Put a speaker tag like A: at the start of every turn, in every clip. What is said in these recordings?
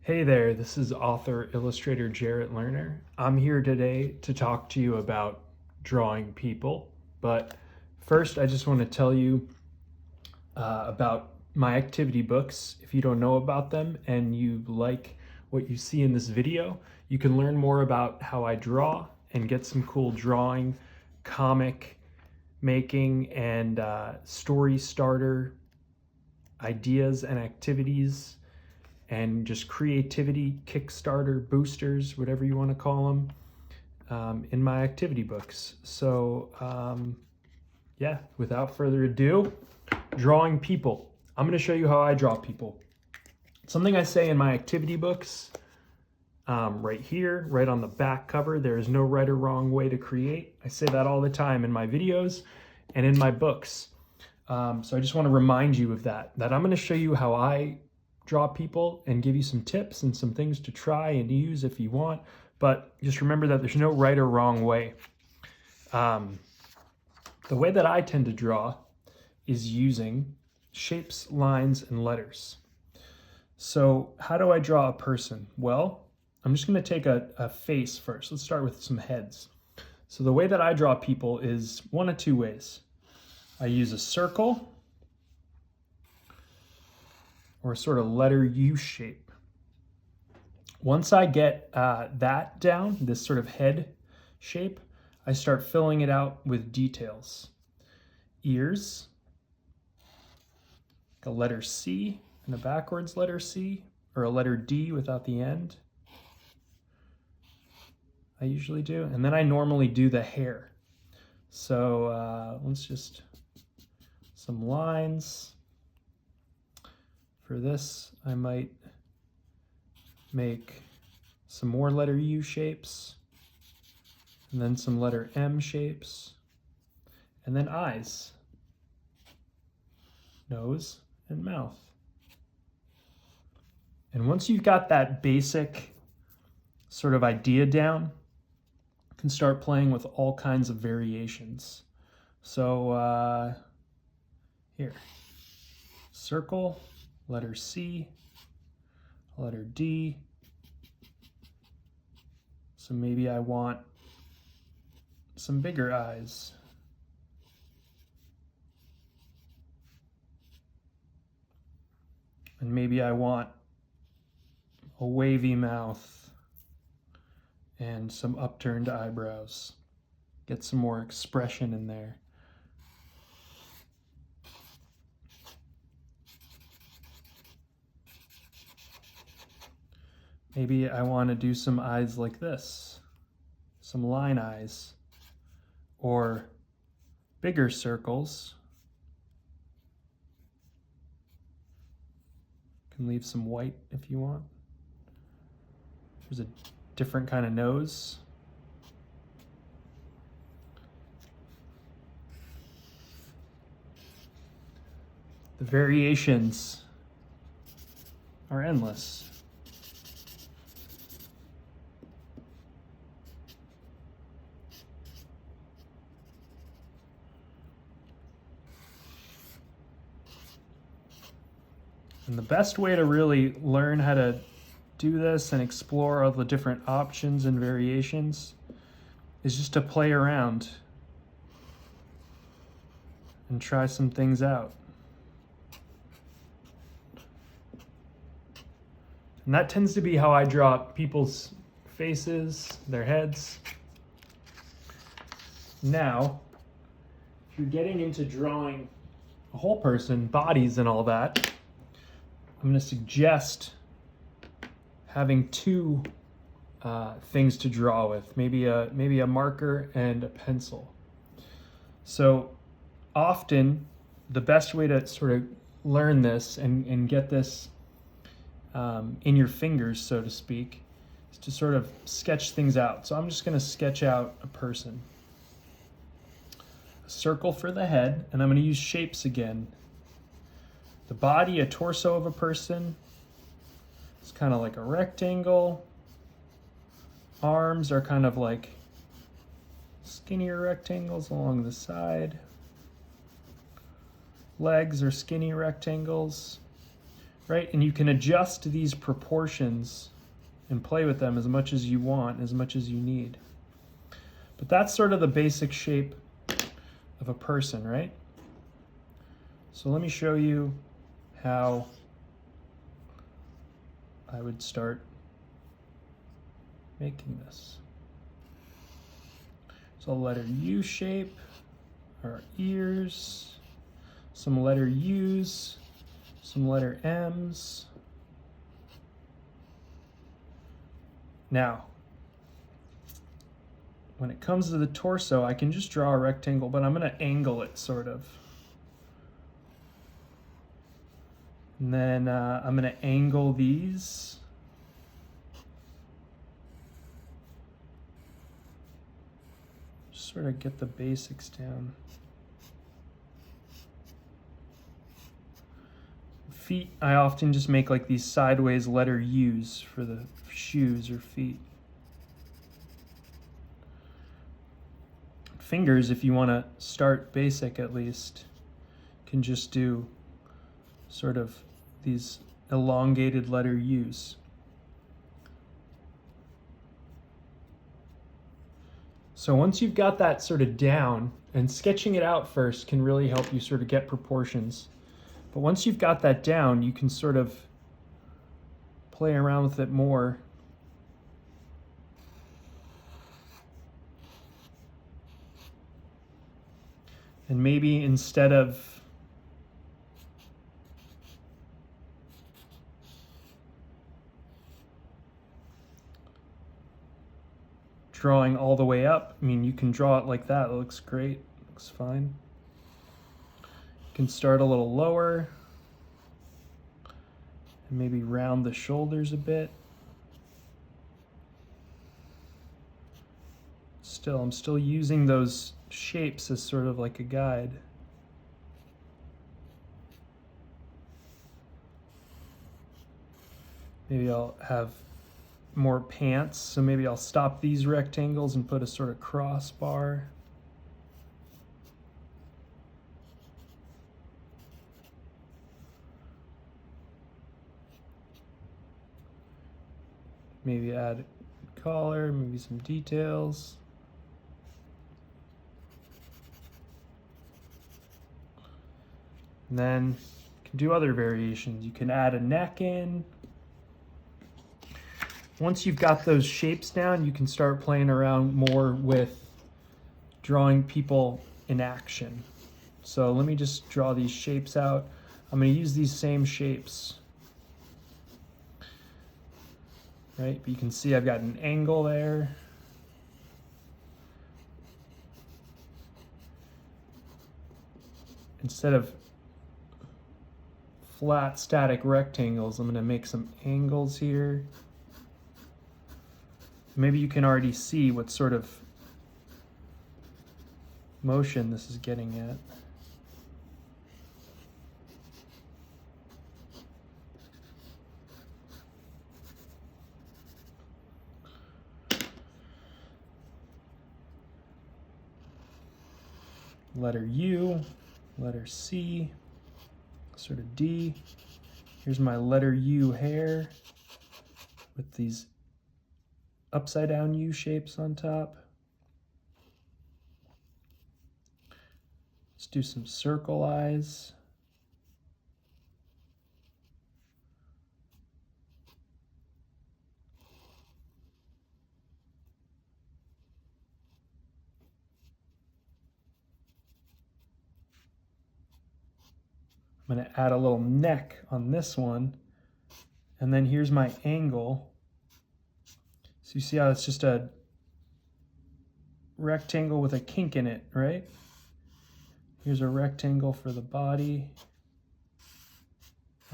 A: Hey there, this is author illustrator Jarrett Lerner. I'm here today to talk to you about drawing people, but first I just want to tell you about my activity books. If you don't know about them and you like what you see in this video, you can learn more about how I draw and get some cool drawing, comic making, and story starter ideas and activities and just creativity Kickstarter boosters, whatever you want to call them, in my activity books. So yeah, without further ado, drawing people. I'm going to show you how I draw people. Something I say in my activity books, right here, right on the back cover, there is no right or wrong way to create. I say that all the time in my videos and in my books. So I just want to remind you of that I'm going to show you how I draw people and give you some tips and some things to try and use if you want. But just remember that there's no right or wrong way. The way that I tend to draw is using shapes, lines, and letters. So how do I draw a person? Well, I'm just going to take a face first. Let's start with some heads. So the way that I draw people is one of two ways. I use a circle or a sort of letter U shape. Once I get that down, this sort of head shape, I start filling it out with details. Ears, like a letter C and a backwards letter C, or a letter D without the end. I usually do. And then I normally do the hair. So let's just, some lines. For this, I might make some more letter U shapes, and then some letter M shapes, and then eyes, nose, and mouth. And once you've got that basic sort of idea down, you can start playing with all kinds of variations. So here, circle, letter C, letter D. So maybe I want some bigger eyes. And maybe I want a wavy mouth and some upturned eyebrows. Get some more expression in there. Maybe I want to do some eyes like this, some line eyes, or bigger circles. You can leave some white if you want. There's a different kind of nose. The variations are endless. And the best way to really learn how to do this and explore all the different options and variations is just to play around and try some things out. And that tends to be how I draw people's faces, their heads. Now, if you're getting into drawing a whole person, bodies and all that, I'm going to suggest having two things to draw with, maybe a marker and a pencil. So often the best way to sort of learn this and get this in your fingers, so to speak, is to sort of sketch things out. So I'm just going to sketch out a person. A circle for the head, and I'm going to use shapes again. The body, a torso of a person, it's kind of like a rectangle. Arms are kind of like skinnier rectangles along the side. Legs are skinny rectangles. right? And you can adjust these proportions and play with them as much as you want, as much as you need. But that's sort of the basic shape of a person, right? So let me show you how I would start making this. So letter U shape, our ears, some letter U's, some letter M's. Now, when it comes to the torso, I can just draw a rectangle, but I'm going to angle it sort of. And then I'm going to angle these. Just sort of get the basics down. Feet, I often just make like these sideways letter U's for the shoes or feet. Fingers, if you want to start basic at least, can just do sort of these elongated letter U's. So once you've got that sort of down, and sketching it out first can really help you sort of get proportions. But once you've got that down, you can sort of play around with it more. And maybe instead of drawing all the way up, I mean, you can draw it like that. It looks great. Looks fine. You can start a little lower and maybe round the shoulders a bit. Still, I'm still using those shapes as sort of like a guide. Maybe I'll have more pants, so maybe I'll stop these rectangles and put a sort of crossbar. Maybe add collar, maybe some details. And then you can do other variations. You can add a neck in. Once you've got those shapes down, you can start playing around more with drawing people in action. So let me just draw these shapes out. I'm going to use these same shapes. Right, but you can see I've got an angle there. Instead of flat static rectangles, I'm going to make some angles here. Maybe you can already see what sort of motion this is getting at. Letter U, letter C, sort of D. Here's my letter U hair with these upside down U shapes on top. Let's do some circle eyes. I'm going to add a little neck on this one. And then here's my angle. So you see how it's just a rectangle with a kink in it, right? Here's a rectangle for the body,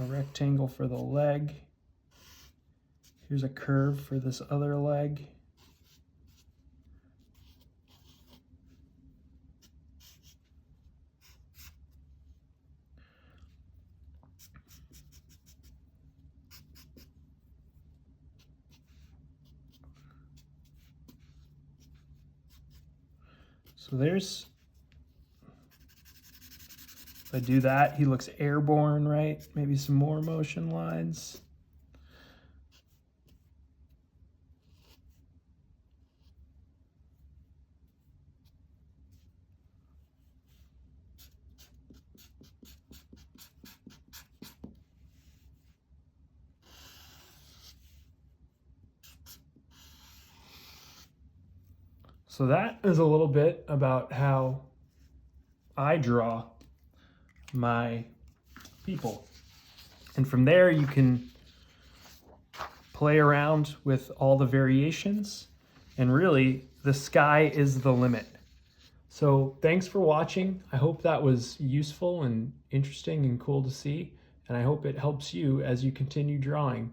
A: a rectangle for the leg. Here's a curve for this other leg. So there's If I do that, he looks airborne, right? Maybe some more motion lines. So that is a little bit about how I draw my people. And from there, you can play around with all the variations. And really, the sky is the limit. So thanks for watching. I hope that was useful and interesting and cool to see. And I hope it helps you as you continue drawing.